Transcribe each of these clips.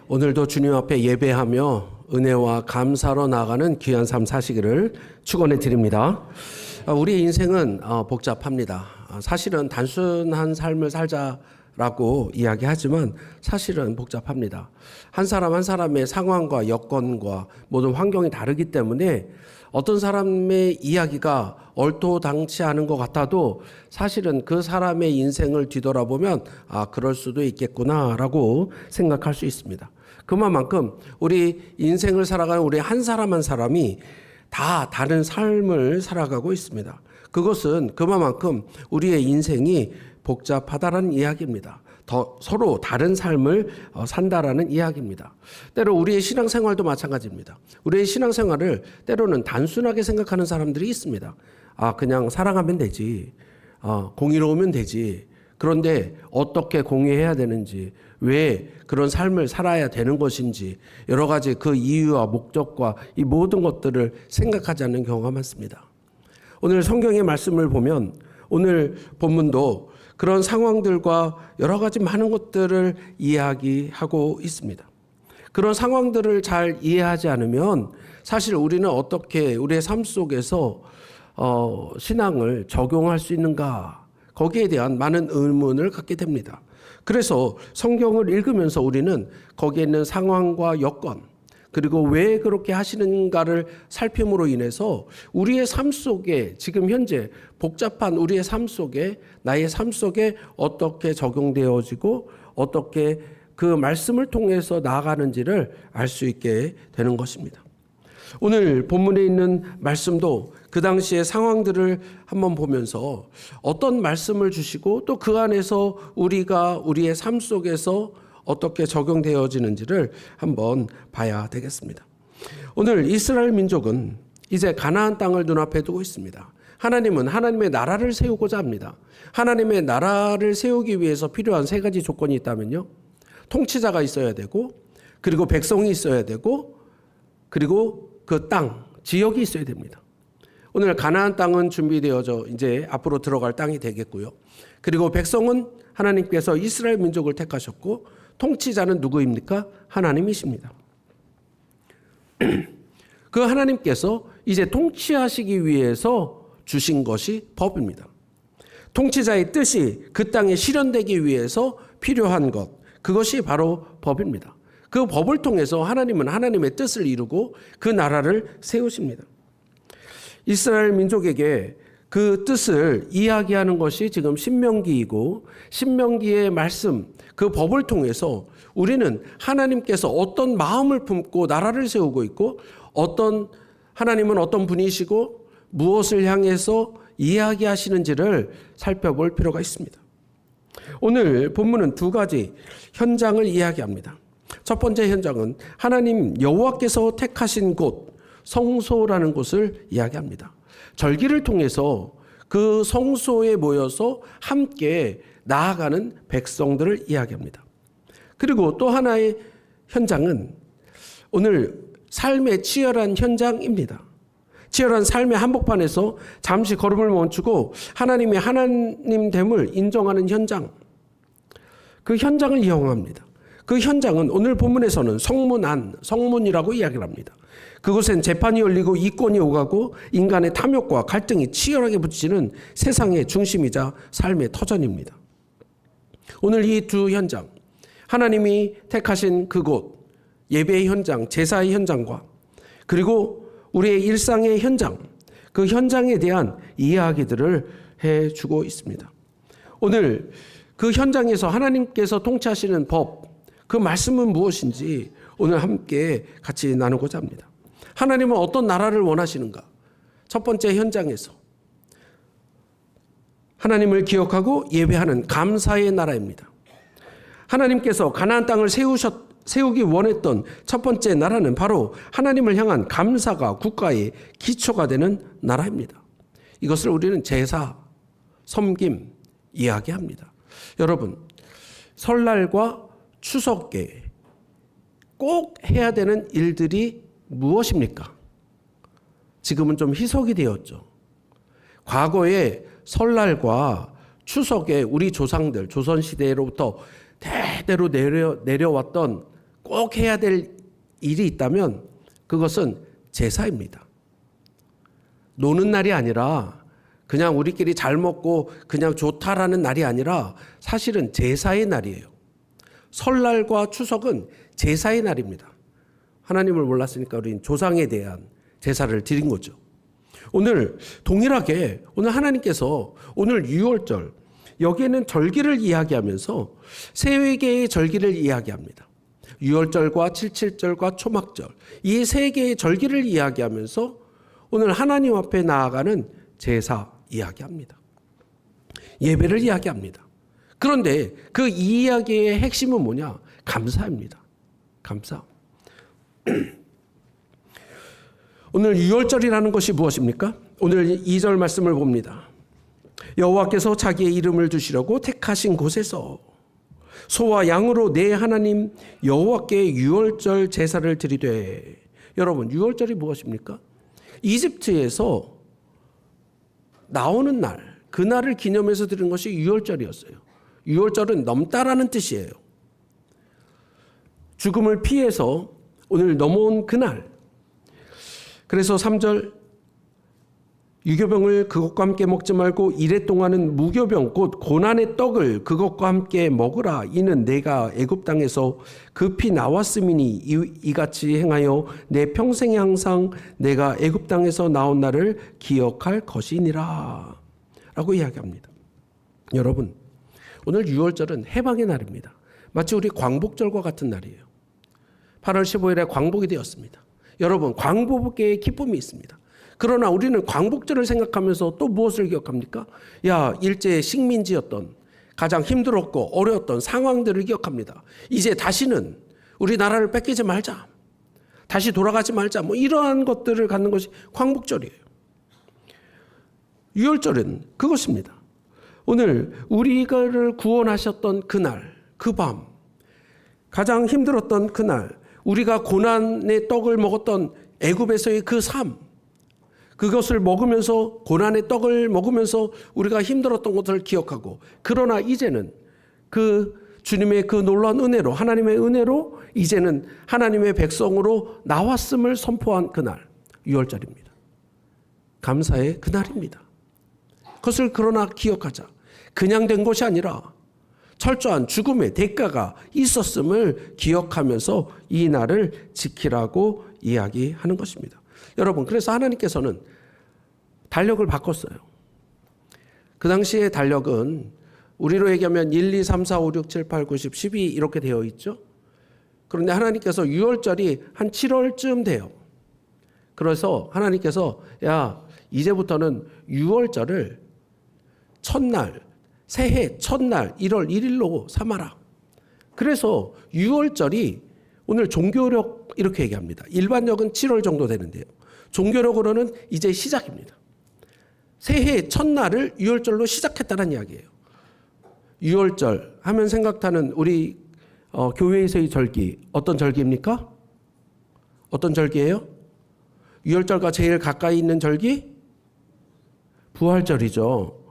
오늘도 주님 앞에 예배하며 은혜와 감사로 나아가는 귀한 삶 사시기를 축원해 드립니다. 우리의 인생은 복잡합니다. 사실은 단순한 삶을 살자라고 이야기하지만 사실은 복잡합니다. 한 사람 한 사람의 상황과 여건과 모든 환경이 다르기 때문에 어떤 사람의 이야기가 얼토당치 않은 것 같아도 사실은 그 사람의 인생을 뒤돌아보면 그럴 수도 있겠구나라고 생각할 수 있습니다. 그만큼 우리 인생을 살아가는 우리 한 사람 한 사람이 다 다른 삶을 살아가고 있습니다. 그것은 그만큼 우리의 인생이 복잡하다라는 이야기입니다. 서로 다른 삶을 산다라는 이야기입니다. 때로 우리의 신앙생활도 마찬가지입니다. 우리의 신앙생활을 때로는 단순하게 생각하는 사람들이 있습니다. 그냥 사랑하면 되지. 공의로우면 되지. 그런데 어떻게 공의해야 되는지, 왜 그런 삶을 살아야 되는 것인지 여러 가지 그 이유와 목적과 이 모든 것들을 생각하지 않는 경우가 많습니다. 오늘 성경의 말씀을 보면 오늘 본문도 그런 상황들과 여러 가지 많은 것들을 이야기하고 있습니다. 그런 상황들을 잘 이해하지 않으면 사실 우리는 어떻게 우리의 삶 속에서 신앙을 적용할 수 있는가, 거기에 대한 많은 의문을 갖게 됩니다. 그래서 성경을 읽으면서 우리는 거기에 있는 상황과 여건, 그리고 왜 그렇게 하시는가를 살핌으로 인해서 우리의 삶 속에 지금 현재 복잡한 우리의 삶 속에 나의 삶 속에 어떻게 적용되어지고 어떻게 그 말씀을 통해서 나아가는지를 알 수 있게 되는 것입니다. 오늘 본문에 있는 말씀도 그 당시의 상황들을 한번 보면서 어떤 말씀을 주시고 또 그 안에서 우리가 우리의 삶 속에서 어떻게 적용되어지는지를 한번 봐야 되겠습니다. 오늘 이스라엘 민족은 이제 가나안 땅을 눈앞에 두고 있습니다. 하나님은 하나님의 나라를 세우고자 합니다. 하나님의 나라를 세우기 위해서 필요한 세 가지 조건이 있다면요. 통치자가 있어야 되고, 그리고 백성이 있어야 되고, 그리고 그 땅, 지역이 있어야 됩니다. 오늘 가나안 땅은 준비되어져 이제 앞으로 들어갈 땅이 되겠고요. 그리고 백성은 하나님께서 이스라엘 민족을 택하셨고, 통치자는 누구입니까? 하나님이십니다. 그 하나님께서 이제 통치하시기 위해서 주신 것이 법입니다. 통치자의 뜻이 그 땅에 실현되기 위해서 필요한 것, 그것이 바로 법입니다. 그 법을 통해서 하나님은 하나님의 뜻을 이루고 그 나라를 세우십니다. 이스라엘 민족에게 그 뜻을 이야기하는 것이 지금 신명기이고, 신명기의 말씀, 그 법을 통해서 우리는 하나님께서 어떤 마음을 품고 나라를 세우고 있고, 하나님은 어떤 분이시고 무엇을 향해서 이야기하시는지를 살펴볼 필요가 있습니다. 오늘 본문은 두 가지 현장을 이야기합니다. 첫 번째 현장은 하나님 여호와께서 택하신 곳, 성소라는 곳을 이야기합니다. 절기를 통해서 그 성소에 모여서 함께 나아가는 백성들을 이야기합니다. 그리고 또 하나의 현장은 오늘 삶의 치열한 현장입니다. 치열한 삶의 한복판에서 잠시 걸음을 멈추고 하나님의 하나님됨을 인정하는 현장, 그 현장을 이용합니다. 그 현장은 오늘 본문에서는 성문이라고 이야기를 합니다. 그곳엔 재판이 열리고 이권이 오가고 인간의 탐욕과 갈등이 치열하게 부딪히는 세상의 중심이자 삶의 터전입니다. 오늘 이 두 현장, 하나님이 택하신 그곳, 예배의 현장, 제사의 현장과 그리고 우리의 일상의 현장, 그 현장에 대한 이야기들을 해주고 있습니다. 오늘 그 현장에서 하나님께서 통치하시는 법, 그 말씀은 무엇인지 오늘 함께 같이 나누고자 합니다. 하나님은 어떤 나라를 원하시는가? 첫 번째 현장에서 하나님을 기억하고 예배하는 감사의 나라입니다. 하나님께서 가나안 땅을 세우기 원했던 첫 번째 나라는 바로 하나님을 향한 감사가 국가의 기초가 되는 나라입니다. 이것을 우리는 제사, 섬김 이야기합니다. 여러분, 설날과 추석에 꼭 해야 되는 일들이 무엇입니까? 지금은 좀 희석이 되었죠. 과거에 설날과 추석에 우리 조상들, 조선시대로부터 대대로 내려왔던 꼭 해야 될 일이 있다면 그것은 제사입니다. 노는 날이 아니라 그냥 우리끼리 잘 먹고 그냥 좋다라는 날이 아니라 사실은 제사의 날이에요. 설날과 추석은 제사의 날입니다. 하나님을 몰랐으니까 우리는 조상에 대한 제사를 드린 거죠. 오늘 동일하게 오늘 하나님께서 오늘 유월절 여기에는 절기를 이야기하면서 세 개의 절기를 이야기합니다. 유월절과 칠칠절과 초막절 이 세 개의 절기를 이야기하면서 오늘 하나님 앞에 나아가는 제사 이야기합니다. 예배를 이야기합니다. 그런데 그 이야기의 핵심은 뭐냐? 감사입니다. 감사. 오늘 유월절이라는 것이 무엇입니까? 오늘 2절 말씀을 봅니다. 여호와께서 자기의 이름을 두시려고 택하신 곳에서 소와 양으로 내 하나님 여호와께 유월절 제사를 드리되. 여러분, 유월절이 무엇입니까? 이집트에서 나오는 날, 그날을 기념해서 드리는 것이 유월절이었어요. 유월절은 넘다라는 뜻이에요. 죽음을 피해서 오늘 넘어온 그날. 그래서 3절 유교병을 그것과 함께 먹지 말고 이레 동안은 무교병 곧 고난의 떡을 그것과 함께 먹으라. 이는 내가 애굽 땅에서 급히 나왔음이니 이같이 행하여 내 평생에 항상 내가 애굽 땅에서 나온 날을 기억할 것이니라 라고 이야기합니다. 여러분, 오늘 유월절은 해방의 날입니다. 마치 우리 광복절과 같은 날이에요. 8월 15일에 광복이 되었습니다. 여러분, 광복의 기쁨이 있습니다. 그러나 우리는 광복절을 생각하면서 또 무엇을 기억합니까? 일제 식민지였던 가장 힘들었고 어려웠던 상황들을 기억합니다. 이제 다시는 우리나라를 뺏기지 말자. 다시 돌아가지 말자. 이러한 것들을 갖는 것이 광복절이에요. 유월절은 그것입니다. 오늘 우리를 구원하셨던 그날, 그 밤, 가장 힘들었던 그날, 우리가 고난의 떡을 먹었던 애굽에서의 그 삶, 그것을 먹으면서 고난의 떡을 먹으면서 우리가 힘들었던 것을 기억하고, 그러나 이제는 그 주님의 그 놀라운 은혜로, 하나님의 은혜로 이제는 하나님의 백성으로 나왔음을 선포한 그날, 유월절입니다. 감사의 그날입니다. 그것을 그러나 기억하자. 그냥 된 것이 아니라 철저한 죽음의 대가가 있었음을 기억하면서 이 날을 지키라고 이야기하는 것입니다. 여러분, 그래서 하나님께서는 달력을 바꿨어요. 그 당시의 달력은 우리로 얘기하면 1, 2, 3, 4, 5, 6, 7, 8, 9, 10, 12 이렇게 되어 있죠. 그런데 하나님께서 유월절이 한 7월쯤 돼요. 그래서 하나님께서 이제부터는 유월절을 첫날, 새해 첫날 1월 1일로 삼아라. 그래서 유월절이 오늘 종교력 이렇게 얘기합니다. 일반력은 7월 정도 되는데요. 종교력으로는 이제 시작입니다. 새해 첫날을 유월절로 시작했다는 이야기예요. 유월절 하면 생각하는 우리 교회에서의 절기, 어떤 절기입니까? 어떤 절기예요? 유월절과 제일 가까이 있는 절기? 부활절이죠.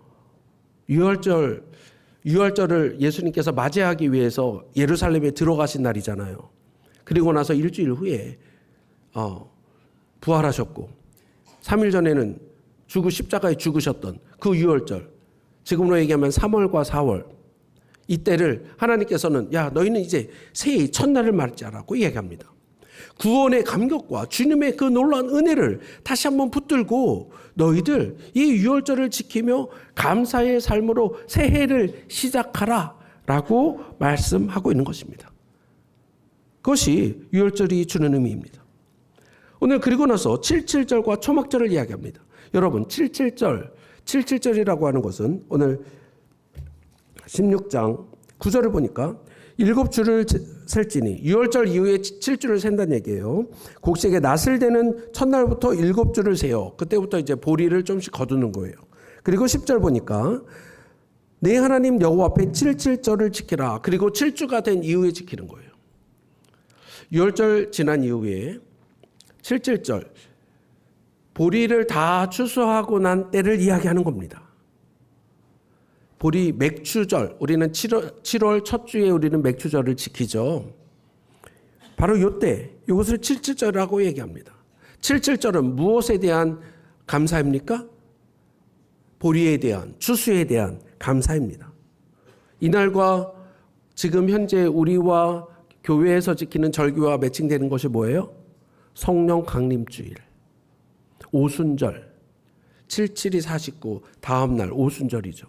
유월절을 예수님께서 맞이하기 위해서 예루살렘에 들어가신 날이잖아요. 그리고 나서 일주일 후에 부활하셨고 3일 전에는 십자가에 죽으셨던 그 유월절, 지금으로 얘기하면 3월과 4월, 이때를 하나님께서는 너희는 이제 새해 첫날을 맞이하라고 이야기합니다. 구원의 감격과 주님의 그 놀라운 은혜를 다시 한번 붙들고 너희들 이 유월절을 지키며 감사의 삶으로 새해를 시작하라 라고 말씀하고 있는 것입니다. 그것이 유월절이 주는 의미입니다. 오늘 그리고 나서 77절과 초막절을 이야기합니다. 여러분, 77절이라고 하는 것은 오늘 16장 9절을 보니까 7주를 셀지니 유월절 이후에 7주를 센다는 얘기예요. 곡식의 낫을 되는 첫날부터 7주를 세요. 그때부터 이제 보리를 좀씩 거두는 거예요. 그리고 10절 보니까 내 하나님 여호와 앞에 77절을 지키라. 그리고 7주가 된 이후에 지키는 거예요. 유월절 지난 이후에 77절, 보리를 다 추수하고 난 때를 이야기하는 겁니다. 보리 맥추절, 우리는 7월 첫 주에 우리는 맥추절을 지키죠. 바로 이때 이것을 77절이라고 얘기합니다. 77절은 무엇에 대한 감사입니까? 보리에 대한, 추수에 대한 감사입니다. 이날과 지금 현재 우리와 교회에서 지키는 절기와 매칭되는 것이 뭐예요? 성령 강림주일, 오순절, 77이 49, 다음 날 오순절이죠.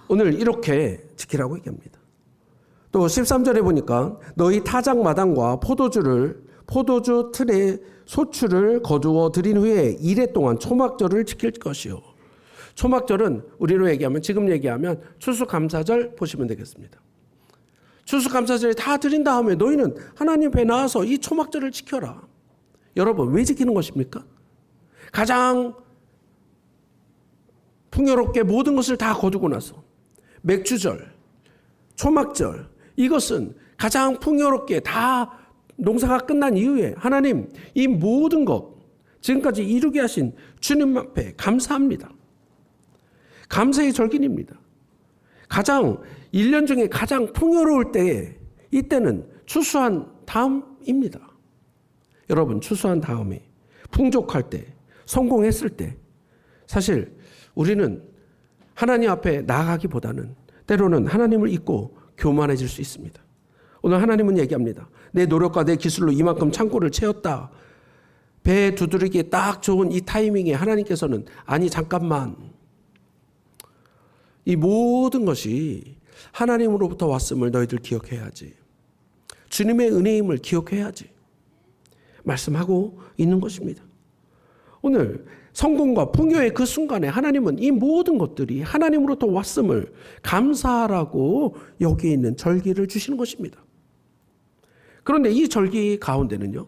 오늘 이렇게 지키라고 얘기합니다. 또 13절에 보니까 너희 타작 마당과 포도주 틀에 소출을 거두어 드린 후에 이래 동안 초막절을 지킬 것이요. 초막절은 우리로 얘기하면, 지금 얘기하면 추수감사절 보시면 되겠습니다. 추수감사절 다 드린 다음에 너희는 하나님 앞에 나와서 이 초막절을 지켜라. 여러분, 왜 지키는 것입니까? 가장 풍요롭게 모든 것을 다 거두고 나서 맥주절, 초막절, 이것은 가장 풍요롭게 다 농사가 끝난 이후에 하나님 이 모든 것 지금까지 이루게 하신 주님 앞에 감사합니다. 감사의 절기입니다. 가장 1년 중에 가장 풍요로울 때에 이때는 추수한 다음입니다. 여러분, 추수한 다음에 풍족할 때, 성공했을 때 사실 우리는 하나님 앞에 나아가기보다는 때로는 하나님을 잊고 교만해질 수 있습니다. 오늘 하나님은 얘기합니다. 내 노력과 내 기술로 이만큼 창고를 채웠다. 배 두드리기에 딱 좋은 이 타이밍에 하나님께서는 아니 잠깐만, 이 모든 것이 하나님으로부터 왔음을 너희들 기억해야지. 주님의 은혜임을 기억해야지 말씀하고 있는 것입니다. 오늘 성공과 풍요의 그 순간에 하나님은 이 모든 것들이 하나님으로부터 왔음을 감사하라고 여기에 있는 절기를 주시는 것입니다. 그런데 이 절기 가운데는요,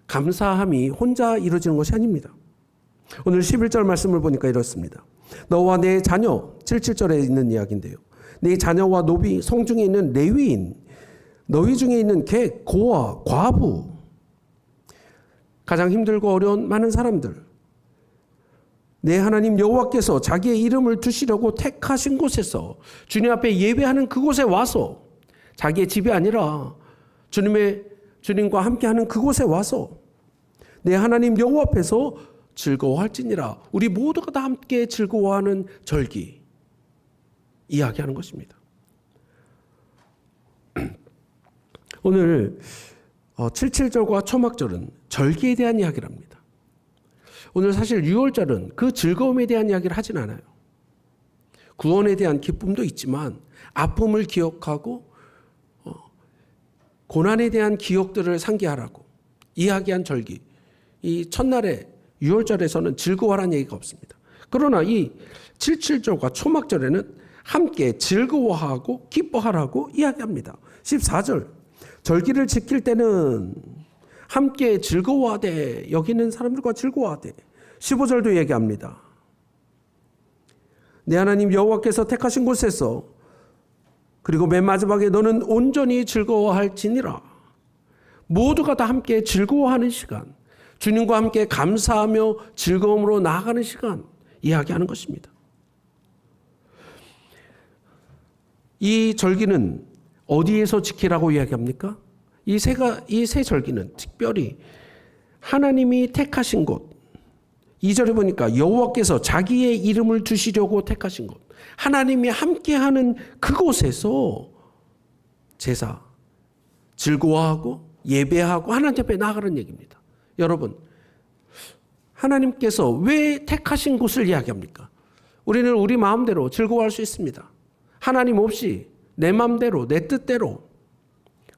감사함이 혼자 이루어지는 것이 아닙니다. 오늘 11절 말씀을 보니까 이렇습니다. 너와 내 자녀, 77절에 있는 이야기인데요. 내 자녀와 노비, 성중에 있는 레위인, 너희 중에 있는 객, 고아, 과부, 가장 힘들고 어려운 많은 사람들, 내 하나님 여호와께서 자기의 이름을 두시려고 택하신 곳에서 주님 앞에 예배하는 그곳에 와서, 자기의 집이 아니라 주님과 함께하는 그곳에 와서 내 하나님 여호와 앞에서 즐거워할지니라. 우리 모두가 다 함께 즐거워하는 절기 이야기하는 것입니다. 오늘 77절과 초막절은 절기에 대한 이야기를 합니다. 오늘 사실 6월절은 그 즐거움에 대한 이야기를 하진 않아요. 구원에 대한 기쁨도 있지만 아픔을 기억하고 고난에 대한 기억들을 상기하라고 이야기한 절기. 이 첫날에 6월절에서는 즐거워하라는 얘기가 없습니다. 그러나 이 77절과 초막절에는 함께 즐거워하고 기뻐하라고 이야기합니다. 14절, 절기를 지킬 때는 함께 즐거워하되, 여기 있는 사람들과 즐거워하되. 15절도 얘기합니다. 내 하나님 여호와께서 택하신 곳에서, 그리고 맨 마지막에 너는 온전히 즐거워할지니라. 모두가 다 함께 즐거워하는 시간, 주님과 함께 감사하며 즐거움으로 나아가는 시간 이야기하는 것입니다. 이 절기는 어디에서 지키라고 이야기합니까? 이 세 절기는 특별히 하나님이 택하신 곳, 2절에 보니까 여호와께서 자기의 이름을 두시려고 택하신 곳, 하나님이 함께하는 그곳에서 제사, 즐거워하고 예배하고 하나님 앞에 나아가는 얘기입니다. 여러분, 하나님께서 왜 택하신 곳을 이야기합니까? 우리는 우리 마음대로 즐거워할 수 있습니다. 하나님 없이 내 마음대로, 내 뜻대로.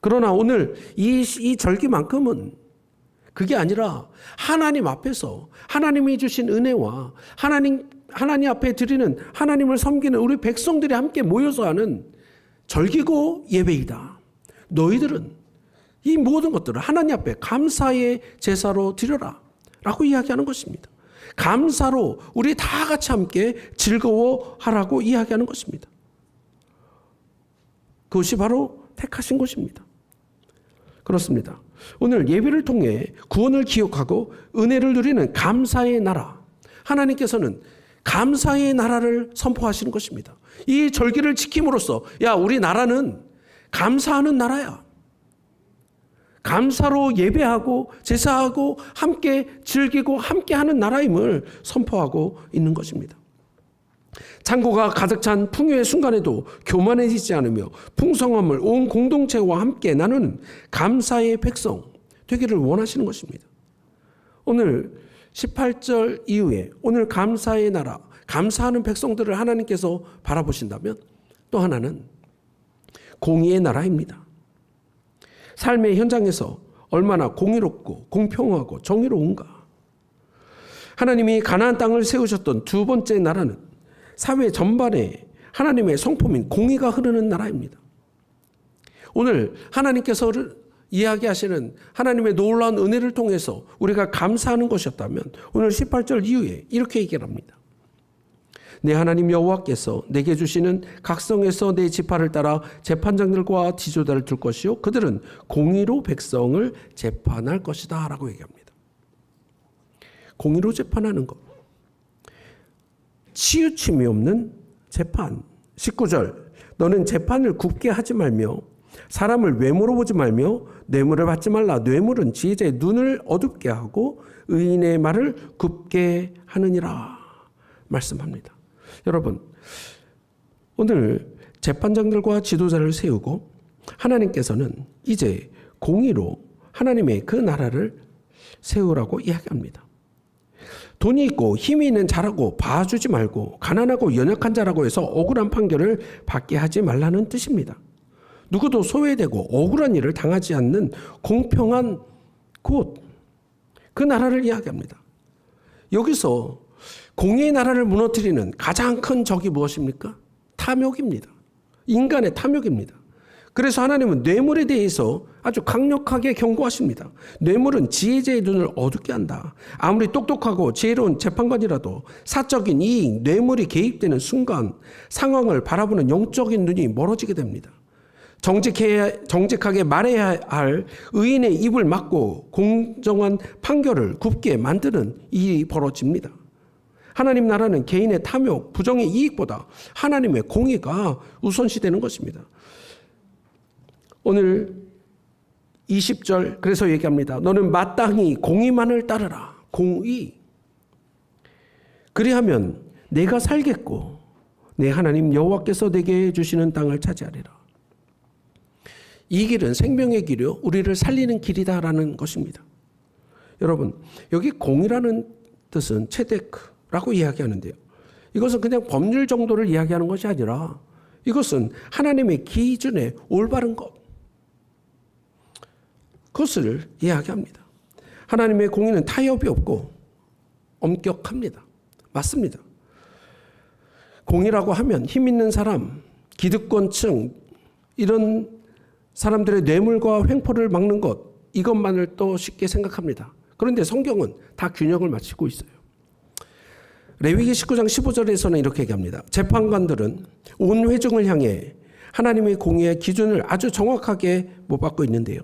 그러나 오늘 이 절기만큼은 그게 아니라 하나님 앞에서 하나님이 주신 은혜와 하나님 앞에 드리는, 하나님을 섬기는 우리 백성들이 함께 모여서 하는 절기고 예배이다. 너희들은 이 모든 것들을 하나님 앞에 감사의 제사로 드려라 라고 이야기하는 것입니다. 감사로 우리 다 같이 함께 즐거워하라고 이야기하는 것입니다. 그것이 바로 택하신 것입니다. 그렇습니다. 오늘 예배를 통해 구원을 기억하고 은혜를 누리는 감사의 나라, 하나님께서는 감사의 나라를 선포하시는 것입니다. 이 절기를 지킴으로써, 야, 우리 나라는 감사하는 나라야. 감사로 예배하고 제사하고 함께 즐기고 함께하는 나라임을 선포하고 있는 것입니다. 창고가 가득 찬 풍요의 순간에도 교만해지지 않으며 풍성함을 온 공동체와 함께 나누는 감사의 백성 되기를 원하시는 것입니다. 오늘 18절 이후에 오늘 감사의 나라, 감사하는 백성들을 하나님께서 바라보신다면 또 하나는 공의의 나라입니다. 삶의 현장에서 얼마나 공의롭고 공평하고 정의로운가. 하나님이 가나안 땅을 세우셨던 두 번째 나라는 사회 전반에 하나님의 성품인 공의가 흐르는 나라입니다. 오늘 하나님께서 이야기하시는 하나님의 놀라운 은혜를 통해서 우리가 감사하는 것이었다면 오늘 18절 이후에 이렇게 얘기합니다. 내 하나님 여호와께서 내게 주시는 각성에서 내 지파를 따라 재판장들과 지도자를 둘 것이요 그들은 공의로 백성을 재판할 것이다 라고 얘기합니다. 공의로 재판하는 것, 치우침이 없는 재판. 19절 너는 재판을 굽게 하지 말며 사람을 외모로 보지 말며 뇌물을 받지 말라. 뇌물은 지혜자의 눈을 어둡게 하고 의인의 말을 굽게 하느니라 말씀합니다. 여러분, 오늘 재판장들과 지도자를 세우고 하나님께서는 이제 공의로 하나님의 그 나라를 세우라고 이야기합니다. 돈이 있고 힘이 있는 자라고 봐주지 말고 가난하고 연약한 자라고 해서 억울한 판결을 받게 하지 말라는 뜻입니다. 누구도 소외되고 억울한 일을 당하지 않는 공평한 곳, 그 나라를 이야기합니다. 여기서 공의의 나라를 무너뜨리는 가장 큰 적이 무엇입니까? 탐욕입니다. 인간의 탐욕입니다. 그래서 하나님은 뇌물에 대해서 아주 강력하게 경고하십니다. 뇌물은 지혜자의 눈을 어둡게 한다. 아무리 똑똑하고 지혜로운 재판관이라도 사적인 이익, 뇌물이 개입되는 순간 상황을 바라보는 영적인 눈이 멀어지게 됩니다. 정직하게 말해야 할 의인의 입을 막고 공정한 판결을 굽게 만드는 일이 벌어집니다. 하나님 나라는 개인의 탐욕, 부정의 이익보다 하나님의 공의가 우선시되는 것입니다. 오늘 20절 그래서 얘기합니다. 너는 마땅히 공의만을 따르라. 공의. 그리하면 내가 살겠고 내 하나님 여호와께서 내게 주시는 땅을 차지하리라. 이 길은 생명의 길이요 우리를 살리는 길이다라는 것입니다. 여러분, 여기 공의라는 뜻은 체데크라고 이야기하는데요. 이것은 그냥 법률 정도를 이야기하는 것이 아니라 이것은 하나님의 기준에 올바른 것, 그것을 이야기합니다. 하나님의 공의는 타협이 없고 엄격합니다. 맞습니다. 공의라고 하면 힘 있는 사람, 기득권층 이런 사람들의 뇌물과 횡포를 막는 것, 이것만을 또 쉽게 생각합니다. 그런데 성경은 다 균형을 맞추고 있어요. 레위기 19장 15절에서는 이렇게 얘기합니다. 재판관들은 온 회중을 향해 하나님의 공의의 기준을 아주 정확하게 못 받고 있는데요.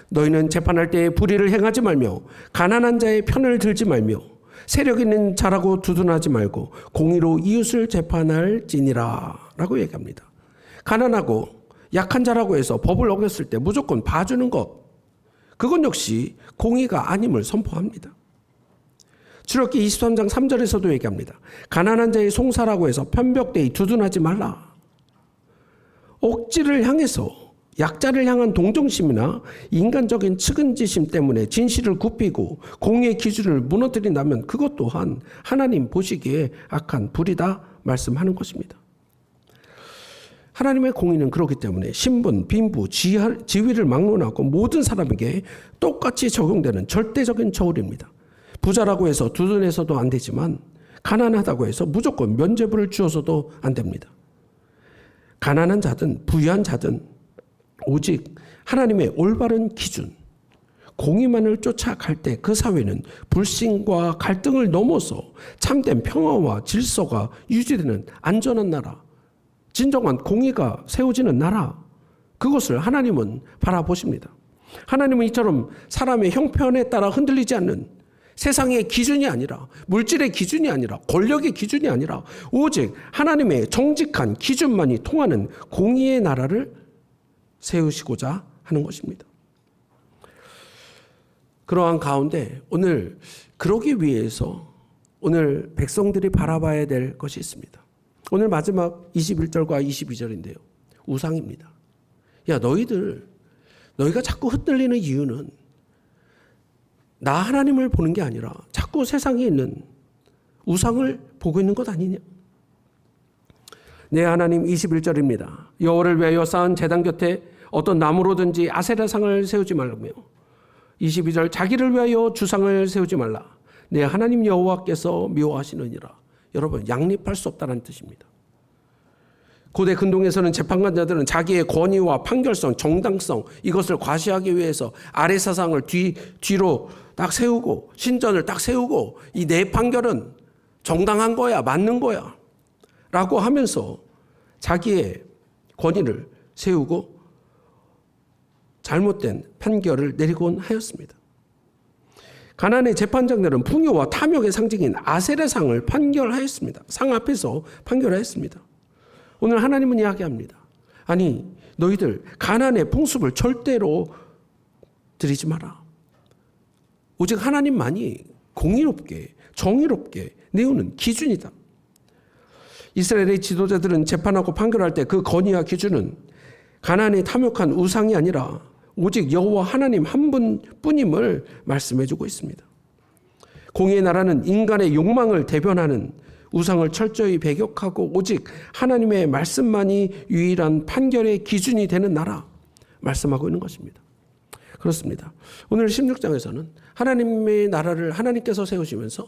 너희는 재판할 때 불의를 행하지 말며 가난한 자의 편을 들지 말며 세력 있는 자라고 두둔하지 말고 공의로 이웃을 재판할지니라 라고 얘기합니다. 가난하고 약한 자라고 해서 법을 어겼을 때 무조건 봐주는 것, 그건 역시 공의가 아님을 선포합니다. 출애굽기 23장 3절에서도 얘기합니다. 가난한 자의 송사라고 해서 편벽되이 두둔하지 말라. 억지를 향해서 약자를 향한 동정심이나 인간적인 측은지심 때문에 진실을 굽히고 공의의 기준을 무너뜨린다면 그것 또한 하나님 보시기에 악한 불이다 말씀하는 것입니다. 하나님의 공의는 그렇기 때문에 신분, 빈부, 지위를 막론하고 모든 사람에게 똑같이 적용되는 절대적인 처울입니다. 부자라고 해서 두둔해서도 안 되지만 가난하다고 해서 무조건 면죄부를 주어서도 안 됩니다. 가난한 자든 부유한 자든 오직 하나님의 올바른 기준, 공의만을 쫓아갈 때 그 사회는 불신과 갈등을 넘어서 참된 평화와 질서가 유지되는 안전한 나라, 진정한 공의가 세워지는 나라, 그것을 하나님은 바라보십니다. 하나님은 이처럼 사람의 형편에 따라 흔들리지 않는 세상의 기준이 아니라 물질의 기준이 아니라 권력의 기준이 아니라 오직 하나님의 정직한 기준만이 통하는 공의의 나라를 세우시고자 하는 것입니다. 그러한 가운데 오늘 그러기 위해서 오늘 백성들이 바라봐야 될 것이 있습니다. 오늘 마지막 21절과 22절인데요. 우상입니다. 야, 너희가 자꾸 흩날리는 이유는 나 하나님을 보는 게 아니라 자꾸 세상에 있는 우상을 보고 있는 것 아니냐? 내 하나님 21절입니다. 여호와를 위하여 쌓은 제단 곁에 어떤 나무로든지 아세라상을 세우지 말라며 22절 자기를 위하여 주상을 세우지 말라. 내 하나님 여호와께서 미워하시느니라. 여러분, 양립할 수 없다는 뜻입니다. 고대 근동에서는 재판관자들은 자기의 권위와 판결성, 정당성 이것을 과시하기 위해서 아래사상을 뒤로 딱 세우고 신전을 딱 세우고 이 내 판결은 정당한 거야, 맞는 거야 라고 하면서 자기의 권위를 세우고 잘못된 판결을 내리곤 하였습니다. 가나안의 재판장들은 풍요와 탐욕의 상징인 아세라상을 판결하였습니다. 상 앞에서 판결하였습니다. 오늘 하나님은 이야기합니다. 아니, 너희들 가나안의 풍습을 절대로 드리지 마라. 오직 하나님만이 공의롭게 정의롭게 내우는 기준이다. 이스라엘의 지도자들은 재판하고 판결할 때 그 건의와 기준은 가나안의 탐욕한 우상이 아니라 오직 여호와 하나님 한 분뿐임을 말씀해주고 있습니다. 공의의 나라는 인간의 욕망을 대변하는 우상을 철저히 배격하고 오직 하나님의 말씀만이 유일한 판결의 기준이 되는 나라 말씀하고 있는 것입니다. 그렇습니다. 오늘 16장에서는 하나님의 나라를 하나님께서 세우시면서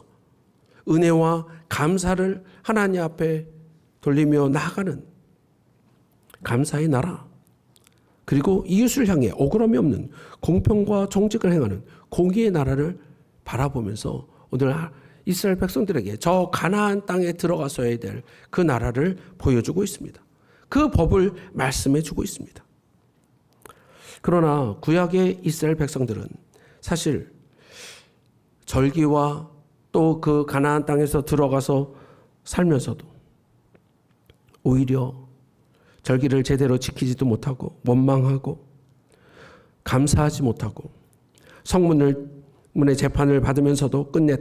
은혜와 감사를 하나님 앞에 돌리며 나아가는 감사의 나라, 그리고 이웃을 향해 억울함이 없는 공평과 정직을 행하는 공의의 나라를 바라보면서 오늘 이스라엘 백성들에게 저 가나안 땅에 들어가서야 될 그 나라를 보여주고 있습니다. 그 법을 말씀해주고 있습니다. 그러나 구약의 이스라엘 백성들은 사실 절기와 또 그 가나안 땅에서 들어가서 살면서도 오히려 절기를 제대로 지키지도 못하고 원망하고 감사하지 못하고 성문의 재판을 받으면서도 끝내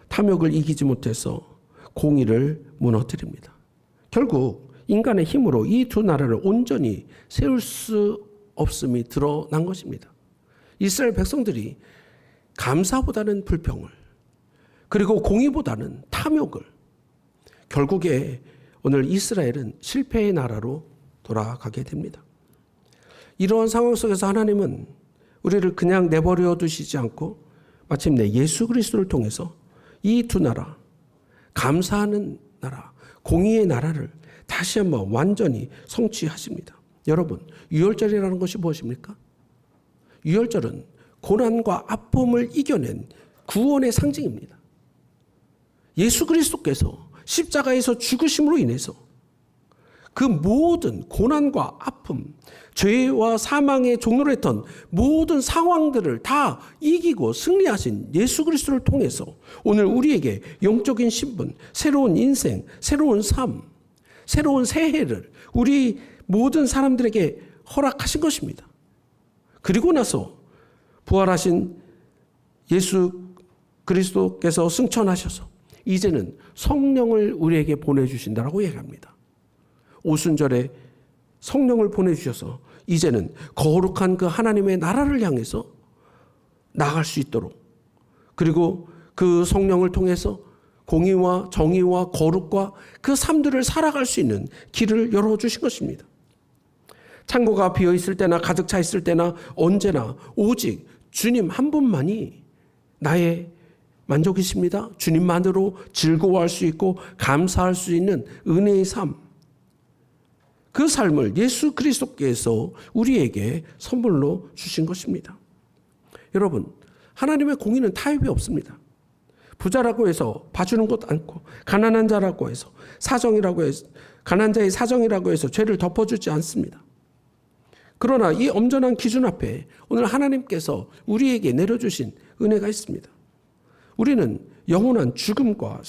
탐욕을 이기지 못해서 공의를 무너뜨립니다. 결국 인간의 힘으로 이 두 나라를 온전히 세울 수 없음이 드러난 것입니다. 이스라엘 백성들이 감사보다는 불평을, 그리고 공의보다는 탐욕을, 결국에 오늘 이스라엘은 실패의 나라로 돌아가게 됩니다. 이러한 상황 속에서 하나님은 우리를 그냥 내버려 두시지 않고 마침내 예수 그리스도를 통해서 이 두 나라, 감사하는 나라, 공의의 나라를 다시 한번 완전히 성취하십니다. 여러분, 유월절이라는 것이 무엇입니까? 유월절은 고난과 아픔을 이겨낸 구원의 상징입니다. 예수 그리스도께서 십자가에서 죽으심으로 인해서 그 모든 고난과 아픔, 죄와 사망의 종로를 했던 모든 상황들을 다 이기고 승리하신 예수 그리스도를 통해서 오늘 우리에게 영적인 신분, 새로운 인생, 새로운 삶, 새로운 새해를 우리 모든 사람들에게 허락하신 것입니다. 그리고 나서 부활하신 예수 그리스도께서 승천하셔서 이제는 성령을 우리에게 보내주신다라고 얘기합니다. 오순절에 성령을 보내주셔서 이제는 거룩한 그 하나님의 나라를 향해서 나아갈 수 있도록, 그리고 그 성령을 통해서 공의와 정의와 거룩과 그 삶들을 살아갈 수 있는 길을 열어주신 것입니다. 창고가 비어있을 때나 가득 차 있을 때나 언제나 오직 주님 한 분만이 나의 만족이십니다. 주님만으로 즐거워할 수 있고 감사할 수 있는 은혜의 삶, 그 삶을 예수 그리스도께서 우리에게 선물로 주신 것입니다. 여러분, 하나님의 공의는 타협이 없습니다. 부자라고 해서 봐주는 것 않고, 가난한 자라고 해서 가난한 자의 사정이라고 해서 죄를 덮어주지 않습니다. 그러나 이 엄전한 기준 앞에 오늘 하나님께서 우리에게 내려주신 은혜가 있습니다. 우리는 영원한 죽음과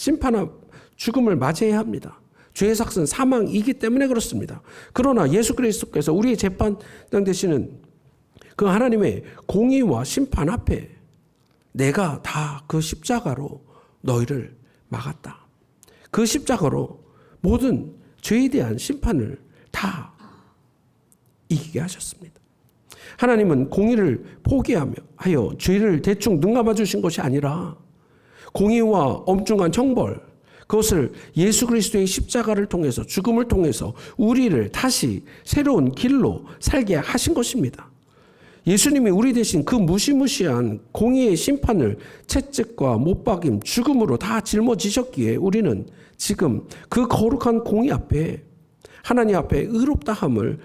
죽음을 맞이해야 합니다. 죄의 삭은 사망이기 때문에 그렇습니다. 그러나 예수 그리스도께서 우리의 재판장 되시는 그 하나님의 공의와 심판 앞에 내가 다 그 십자가로 너희를 막았다. 그 십자가로 모든 죄에 대한 심판을 다 이기게 하셨습니다. 하나님은 공의를 포기하여 죄를 대충 눈감아 주신 것이 아니라 공의와 엄중한 형벌, 그것을 예수 그리스도의 십자가를 통해서, 죽음을 통해서 우리를 다시 새로운 길로 살게 하신 것입니다. 예수님이 우리 대신 그 무시무시한 공의의 심판을 채찍과 못박임, 죽음으로 다 짊어지셨기에 우리는 지금 그 거룩한 공의 앞에, 하나님 앞에 의롭다함을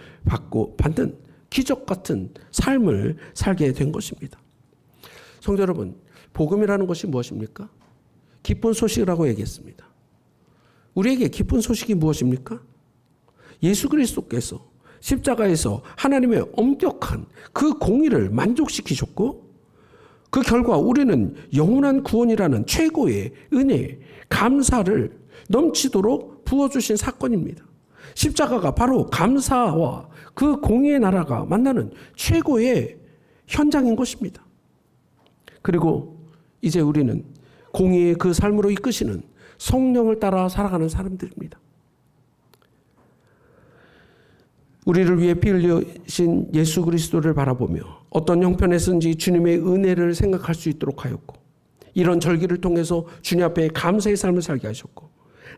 받는 기적 같은 삶을 살게 된 것입니다. 성도 여러분, 복음이라는 것이 무엇입니까? 기쁜 소식이라고 얘기했습니다. 우리에게 기쁜 소식이 무엇입니까? 예수 그리스도께서 십자가에서 하나님의 엄격한 그 공의를 만족시키셨고, 그 결과 우리는 영원한 구원이라는 최고의 은혜, 감사를 넘치도록 부어주신 사건입니다. 십자가가 바로 감사와 그 공의의 나라가 만나는 최고의 현장인 것입니다. 그리고 이제 우리는 공의의 그 삶으로 이끄시는 성령을 따라 살아가는 사람들입니다. 우리를 위해 피 흘리신 예수 그리스도를 바라보며 어떤 형편에서든지 주님의 은혜를 생각할 수 있도록 하였고, 이런 절기를 통해서 주님 앞에 감사의 삶을 살게 하셨고,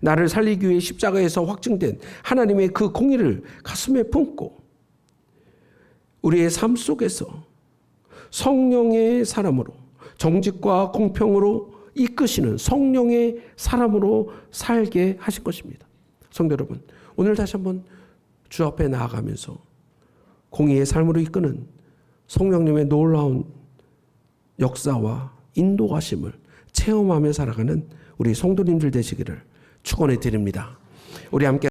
나를 살리기 위해 십자가에서 확증된 하나님의 그 공의를 가슴에 품고 우리의 삶 속에서 성령의 사람으로, 정직과 공평으로 이끄시는 성령의 사람으로 살게 하실 것입니다. 성도 여러분, 오늘 다시 한번 주 앞에 나아가면서 공의의 삶으로 이끄는 성령님의 놀라운 역사와 인도하심을 체험하며 살아가는 우리 성도님들 되시기를 축원해 드립니다. 우리 함께